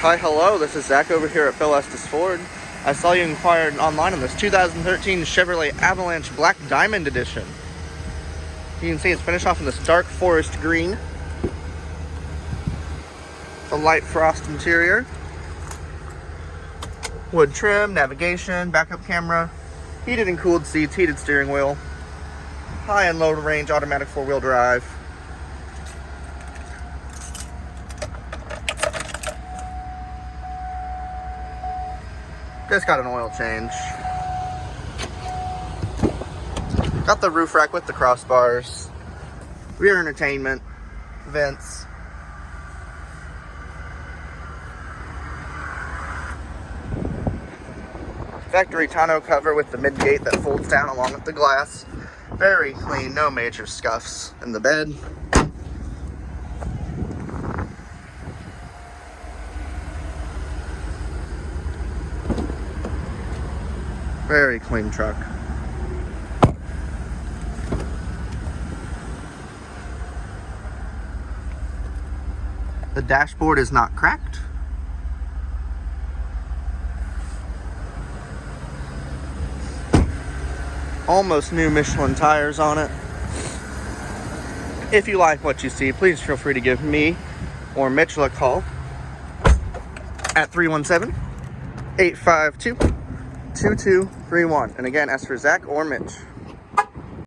Hi, hello, this is Zach over here at Phil Estes Ford. I saw you inquired online on this 2013 Chevrolet Avalanche Black Diamond Edition. You can see it's finished off in this dark forest green. It's a light frost interior. Wood trim, navigation, backup camera, heated and cooled seats, heated steering wheel, high and low range automatic four-wheel drive. Just got an oil change. Got the roof rack with the crossbars, rear entertainment, vents. Factory tonneau cover with the mid-gate that folds down along with the glass. Very clean, no major scuffs in the bed. Very clean truck. The dashboard is not cracked. Almost new Michelin tires on it. If you like what you see, please feel free to give me or Mitchell a call at 317-852-2231. And again, ask for Zach or Mitch.